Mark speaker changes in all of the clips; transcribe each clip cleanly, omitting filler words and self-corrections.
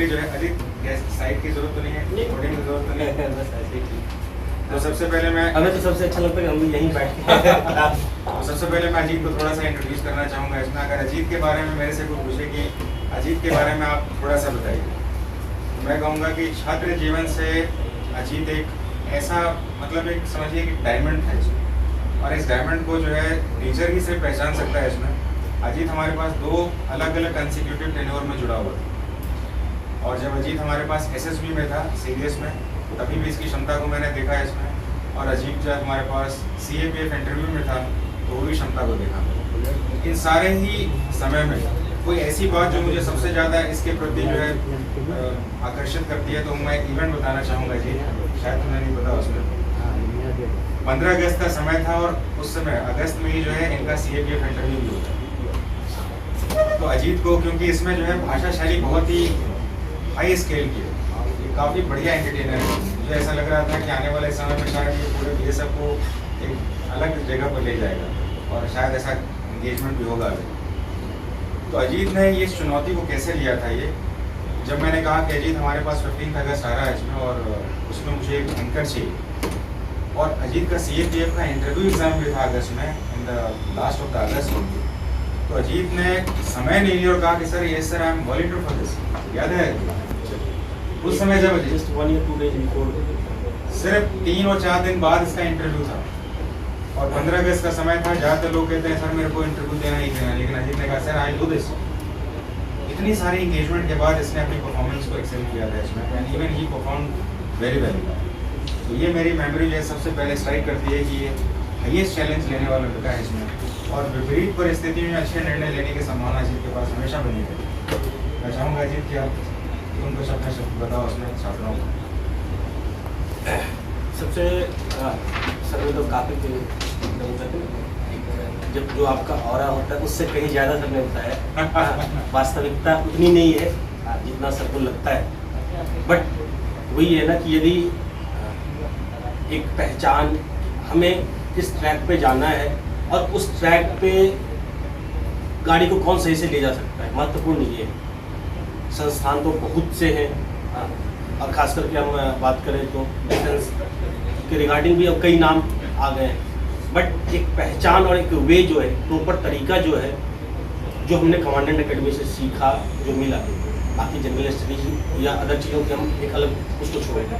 Speaker 1: Probably जो है अधिक साइड की जरूरत तो नहीं है, कोडिंग की जरूरत तो नहीं है,
Speaker 2: बस ऐसे ही ठीक।
Speaker 1: तो सबसे पहले मैं
Speaker 2: हमें तो सबसे अच्छा लगता है कि हम भी यहीं बैठ के
Speaker 1: तो सबसे पहले मैं अजीत को थोड़ा सा इंट्रोड्यूस करना चाहूँगा। इसमें अगर अजीत के बारे में मेरे से कुछ पूछे कि अजीत के बारे में आप थोड़ा सा बताइए, तो मैं कहूँगा कि छात्र जीवन से अजीत एक ऐसा मतलब एक समझिए कि डायमंड है इसमें, और इस डायमंड को जो है टीचर ही सिर्फ पहचान सकता है। इसमें अजीत हमारे पास 2 अलग अलग कंसिक्यूटिव टेन्योर में जुड़ा हुआ था, और जब अजीत हमारे पास एसएसबी में था सीडीएस में, तभी भी इसकी क्षमता को मैंने देखा है इसमें। और अजीत जब हमारे पास सीएपीएफ इंटरव्यू में था तो वो भी क्षमता को देखा। इन सारे ही समय में कोई ऐसी बात जो मुझे सबसे ज़्यादा इसके प्रति जो है आकर्षित करती है, तो मैं इवेंट बताना चाहूँगा जी, शायद तुम्हें नहीं पता। उसमें 15 अगस्त का समय था, और उस समय अगस्त में ही जो है इनका सीएपीएफ इंटरव्यू भी होता। तो अजीत को क्योंकि इसमें जो है भाषा शैली बहुत ही हाई स्केल की है, काफ़ी बढ़िया एंटरटेनर है, मुझे ऐसा लग रहा था कि आने वाले समय में शायद ये पूरे बीएसएफ को एक अलग जगह पर ले जाएगा, और शायद ऐसा इंगेजमेंट भी होगा अभी। तो अजीत ने ये चुनौती को कैसे लिया था, ये जब मैंने कहा कि अजीत हमारे पास 15 अगस्त आ रहा है इसमें, और उसमें मुझे एक एंकर चाहिए, और अजीत का सीएपीएफ का इंटरव्यू एग्जाम भी था अगस्त में, in the last of the August. तो अजीत ने समय नहीं लिया और कहा कि सर ये sir I am volunteer for this, याद है उस समय जब
Speaker 2: जस्ट 1 या 2 days बिफोर,
Speaker 1: सिर्फ 3 और 4 दिन बाद इसका इंटरव्यू था, और 15 अगस्त का समय था। ज़्यादातर लोग कहते हैं सर मेरे को इंटरव्यू देना ही देना, लेकिन अजीत ने कहा सर आई डू दिस। इतनी सारी इंगेजमेंट के बाद इसने अपनी परफॉर्मेंस को एक्सेल किया था इसमें, and even he perform very well. तो ये मेरी मेमोरी जो है सबसे पहले स्ट्राइक करती है कि ये हाईएस्ट चैलेंज लेने वाला लड़का है इसमें, और विपरीत परिस्थिति में अच्छे निर्णय लेने की संभावना अजीत के पास हमेशा बनी है। मैं चाहूँगा अजीत कि आप उनको अपने शब्द बताओ उसमें छात्रों को।
Speaker 2: सबसे सर में तो काफ़ी जब जो आपका ऑरा होता है उससे कहीं ज़्यादा सर ने बताया, वास्तविकता उतनी नहीं है जितना सर को लगता है। बट वही है ना कि यदि एक पहचान, हमें किस ट्रैक पे जाना है और उस ट्रैक पे गाड़ी को कौन सही से ले जा सकता है, महत्वपूर्ण ये है। संस्थान तो बहुत से हैं, और ख़ास करके हम बात करें तो डिफेंस के रिगार्डिंग भी अब कई नाम आ गए हैं, बट एक पहचान और एक वे जो है, प्रॉपर तरीका जो है, जो हमने कमांडेंट एकेडमी से सीखा, जो मिला, बाकी जनरल स्टडीज या अदर चीज़ों के हम एक अलग उसको छोड़ दें,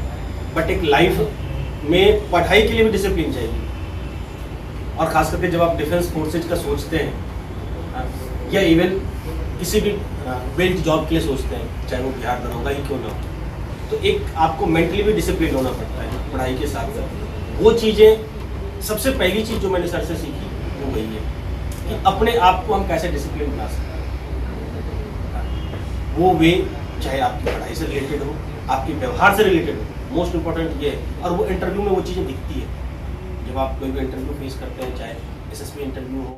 Speaker 2: बट एक लाइफ में पढ़ाई के लिए भी डिसिप्लिन चाहिए। और ख़ास करके जब आप डिफेंस फोर्सेज का सोचते हैं या इवन किसी भी बेल्ट जॉब के लिए सोचते हैं, चाहे वो बिहार दरोगा ही क्यों ना हो, तो एक आपको मेंटली भी डिसिप्लिन होना पड़ता है पढ़ाई के साथ साथ। वो चीज़ें, सबसे पहली चीज़ जो मैंने सर से सीखी वो वही है कि अपने आप को हम कैसे डिसिप्लिन बना सकते हैं। वो वे चाहे आपकी पढ़ाई से रिलेटेड हो, आपके व्यवहार से रिलेटेड हो, मोस्ट इम्पोर्टेंट ये है। और वो इंटरव्यू में वो चीज़ें दिखती है जब आप कोई भी इंटरव्यू फेस करते हैं, चाहे एसएसबी इंटरव्यू हो,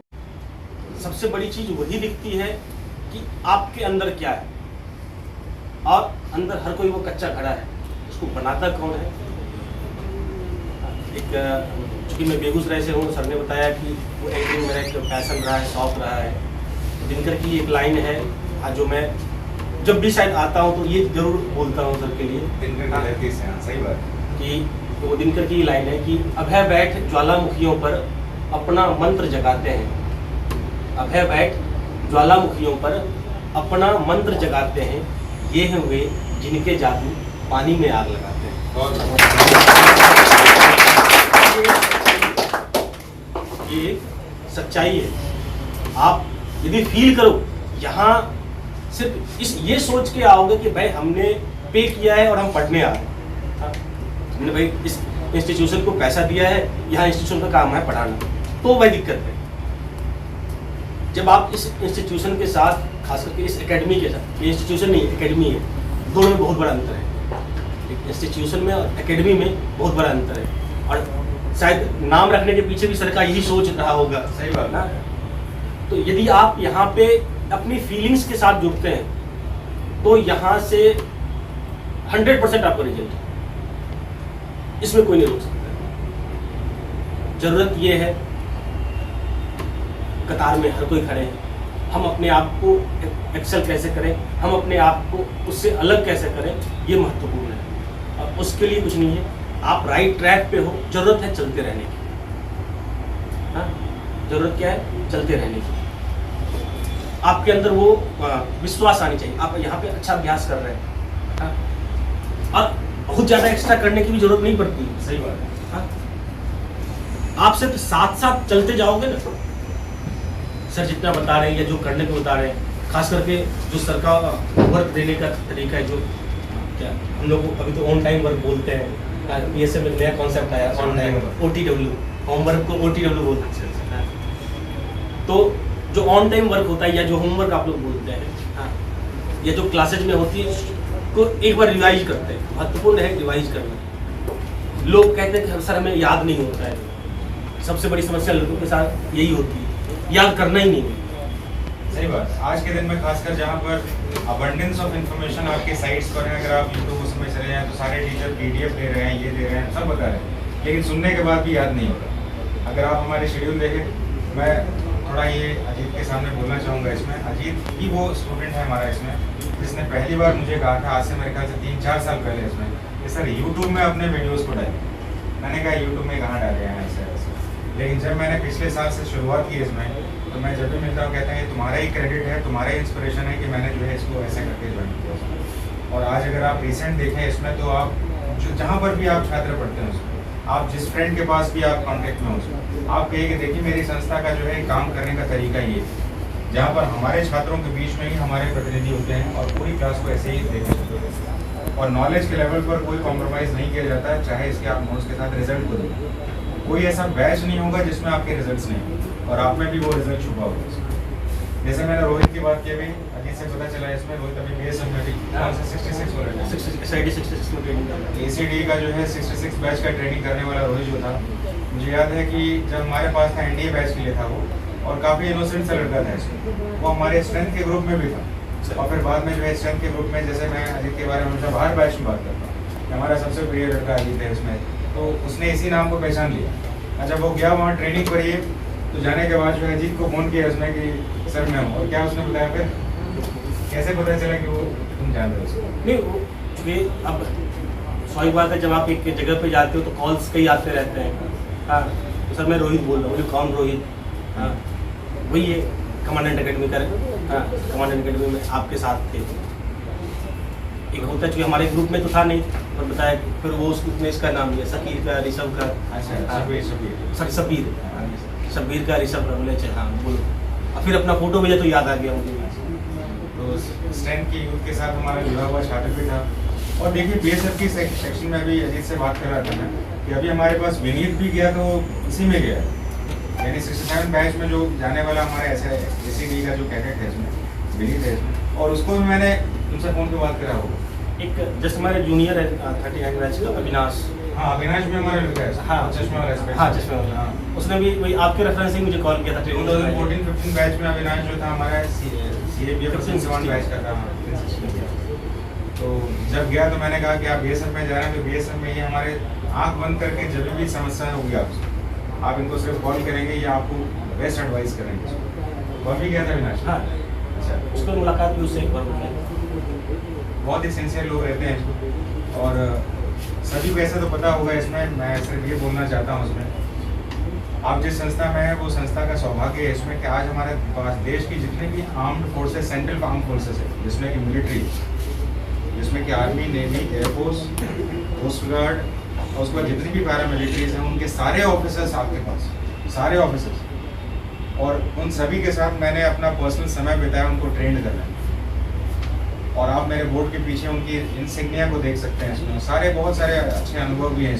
Speaker 2: सबसे बड़ी चीज़ वही दिखती है कि आपके अंदर क्या है, और अंदर हर कोई वो कच्चा घड़ा है, उसको बनाता कौन है। एक चूँकि मैं बेगूसराय से हूँ, सर ने बताया कि वो एक्टिंग मेरा एक पैसन रहा है, शौक रहा है। दिनकर की एक लाइन है जो मैं जब भी शायद आता हूँ तो ये जरूर बोलता हूँ सर के लिए,
Speaker 1: दिनकर सही बात
Speaker 2: कि वो दिनकर की लाइन है कि अभय बैठ ज्वालामुखियों पर अपना मंत्र जगाते हैं, अभय बैठ ज्वालामुखियों पर अपना मंत्र जगाते हैं, ये हैं वे जिनके जादू पानी में आग लगाते हैं। ये सच्चाई है। आप यदि फील करो, यहाँ सिर्फ ये सोच के आओगे कि भाई हमने पे किया है और हम पढ़ने आ रहे हैं, हमने भाई इस इंस्टीट्यूशन को पैसा दिया है, यहाँ इंस्टीट्यूशन का काम है पढ़ाना, तो वही दिक्कत है। जब आप इस इंस्टीट्यूशन के साथ, खास करके इस एकेडमी के साथ, ये इंस्टीट्यूशन नहीं एकेडमी है, दोनों में बहुत बड़ा अंतर है। एक इंस्टीट्यूशन में और एकेडमी में बहुत बड़ा अंतर है, और शायद नाम रखने के पीछे भी सर का यही सोच रहा होगा।
Speaker 1: सही बात
Speaker 2: ना। तो यदि आप यहाँ पे अपनी फीलिंग्स के साथ जुड़ते हैं तो यहाँ से 100% आपका रिजल्ट है, इसमें कोई नहीं रोक सकता। जरूरत ये है, कतार में हर कोई खड़े हैं, हम अपने आप को एक्सेल कैसे करें, हम अपने आप को उससे अलग कैसे करें, ये महत्वपूर्ण है। अब उसके लिए कुछ नहीं है, आप राइट ट्रैक पे हो, ज़रूरत है चलते रहने की। हाँ, ज़रूरत क्या है? चलते रहने की। आपके अंदर वो विश्वास आनी चाहिए, आप यहाँ पे अच्छा अभ्यास कर रहे हैं। हाँ? और बहुत ज़्यादा एक्स्ट्रा करने की भी जरूरत नहीं पड़ती।
Speaker 1: सही बात है।
Speaker 2: हाँ? आप सिर्फ साथ साथ चलते जाओगे ना, सर जितना बता रहे हैं या जो करने को बता रहे हैं, खास करके जो सर का वर्क देने का तरीका है, जो क्या हम लोग अभी तो ऑन टाइम वर्क बोलते हैं, ये सब नया कॉन्सेप्ट आया, ऑन टाइम OTW, होमवर्क को OTW बोलते हैं। तो जो ऑन टाइम वर्क होता है या जो होमवर्क आप लोग बोलते हैं, हाँ, या जो क्लासेज में होती है उसको एक बार रिवाइज करते हैं। महत्वपूर्ण है रिवाइज करना। लोग कहते हैं कि सर हमें याद नहीं होता है। सबसे बड़ी समस्या लोगों के साथ यही होती है, याद करना ही नहीं है।
Speaker 1: सही बात। आज के दिन में खासकर जहाँ पर अबंडेंस ऑफ इन्फॉर्मेशन आपके साइट्स पर है, अगर आप यूट्यूब उसमें चले जाएँ तो सारे टीचर PDF दे रहे हैं, ये दे रहे हैं, सब बता रहे हैं, लेकिन सुनने के बाद भी याद नहीं होता। अगर आप हमारे शेड्यूल देखें, मैं थोड़ा ये अजीत के सामने बोलना चाहूँगा। इसमें अजीत ही वो स्टूडेंट है हमारा इसमें, जिसने पहली बार मुझे कहा था, आज से मेरे ख्याल से 3-4 साल पहले, इसमें कि सर यूट्यूब में अपने वीडियोज़ को डालें। मैंने कहा यूट्यूब में कहाँ डाले हैं ऐसे ऐसे। लेकिन जब मैंने पिछले साल से शुरुआत की इसमें, तो मैं जब भी मिलता हूँ कहते हैं ये तुम्हारा ही क्रेडिट है, तुम्हारा ही इंस्पिरेशन है कि मैंने जो है इसको ऐसे करके ज्वाइन किया। और आज अगर आप रिसेंट देखें इसमें, तो आप जो जहाँ पर भी आप छात्र पढ़ते हैं उसमें, आप जिस फ्रेंड के पास भी आप कॉन्टेक्ट में हो उसमें, आप कहिए कि देखिए मेरी संस्था का जो है काम करने का तरीका ये है, जहाँ पर हमारे छात्रों के बीच में ही हमारे प्रतिनिधि होते हैं और पूरी क्लास को ऐसे ही देखते हैं और नॉलेज के लेवल पर कोई कॉम्प्रोमाइज़ नहीं किया जाता है, चाहे इसके आप नोट्स के साथ रिजल्ट को दें। कोई ऐसा बैच नहीं होगा जिसमें आपके रिजल्ट्स नहीं और आप में भी वो रिजल्ट छुपा होगा। जैसे मैंने रोहित की बात की, अभी अजीत से पता चला इसमें रोहित अभी BSM में भी 66 हो रहा है,
Speaker 2: 66 में ट्रेनिंग कर रहे हैं।
Speaker 1: ACD का जो है 66 बैच का ट्रेनिंग करने वाला रोहित जो था, मुझे याद है कि जब हमारे पास था NDA बैच के लिए था वो, और काफ़ी इनोसेंट सा लड़का था इसमें, वो हमारे स्ट्रेंथ के ग्रुप में भी था। और फिर बाद में जो है स्ट्रेंथ के ग्रुप में, जैसे मैं अजीत के बारे में हमेशा बाहर बैच में बात करता हूँ, हमारा सबसे प्रिय लड़का अजीत है उसमें, तो उसने इसी नाम को पहचान लिया। अच्छा, वो गया वहाँ ट्रेनिंग पर ये, तो जाने के बाद जो है अजीत को फ़ोन किया उसने कि सर मैं हूँ, और क्या उसने बताया फिर, कैसे पता चला कि वो तुम जान रहे हो उसको?
Speaker 2: नहीं, वो अब स्वाभाविक बात है, जब आप एक जगह पे जाते हो तो कॉल्स कई आते रहते हैं। हाँ, तो सर मैं रोहित बोल रहा हूँ। बोले कौन रोहित? हाँ, वही है कमांडेंट अकेडमी का। हाँ, कमांडेंट अकेडमी में आपके साथ थे। एक होता है, हमारे ग्रुप में तो था नहीं, और बताया फिर वो उस ग्रुप में इसका नाम लिया, शकीर का, ऋषभ का।
Speaker 1: अच्छा,
Speaker 2: शब्बीर का, ऋषभ का। बोले हाँ बोलो, और फिर अपना फोटो भेजा तो याद आ गया मुझे।
Speaker 1: तो स्ट्रेंथ की यूथ के साथ हमारा जुड़ा हुआ छात्र भी था। और देखिए BSF की सेक्शन में अभी अजीत से बात कर रहा था मैं, कि अभी हमारे पास विनीत भी गया तो इसी में गया, यानी 67 बैच में जो जाने वाला हमारा ऐसा ACD का जो कैडेट है इसमें, विनीत है इसमें, और उसको भी मैंने तुमसे फ़ोन पे बात करा होगा।
Speaker 2: एक जस्ट हमारे जूनियर है 39 बैच का अविनाश।
Speaker 1: हाँ, अविनाश भी हमारा लड़का है।
Speaker 2: हाँ,
Speaker 1: चश्मे वाला।
Speaker 2: हाँ, चश्मे वाला। हाँ, उसने भी वही आपके रेफरेंस ही मुझे कॉल किया था।
Speaker 1: 2014-15 बैच में अविनाश जो था हमारा CABF 51 बैच का था। तो जब गया तो मैंने कहा कि आप BSF में जा रहे हैं, तो BSF में ये हमारे आँख बंद करके जब भी समस्या होगी आपसे, आप इनको सिर्फ कॉल करेंगे या आपको बेस्ट एडवाइस करेंगे। वह भी गया था अविनाश।
Speaker 2: हाँ,
Speaker 1: अच्छा,
Speaker 2: उसको मुलाकात भी उससे एक बार हो।
Speaker 1: बहुत ही सिंसियर लोग रहते हैं इसमें, और सभी को ऐसा तो पता होगा इसमें। मैं सिर्फ ये बोलना चाहता हूँ उसमें, आप जिस संस्था में हैं वो संस्था का सौभाग्य है इसमें कि आज हमारे पास देश की जितने भी armed forces, central armed forces है, जिसमें कि मिलिट्री, जिसमें कि army, navy, air force, coast guard, और उसके बाद जितनी भी पैरा मिलिट्रीज हैं, उनके सारे ऑफिसर्स आपके पास, सारे ऑफिसर्स, और उन सभी के साथ मैंने अपना पर्सनल समय बिताया उनको ट्रेंड करना। और आप मेरे बोर्ड के पीछे उनकी इंसिग्निया को देख सकते हैं इसमें, सारे बहुत सारे अच्छे अनुभव भी हैं।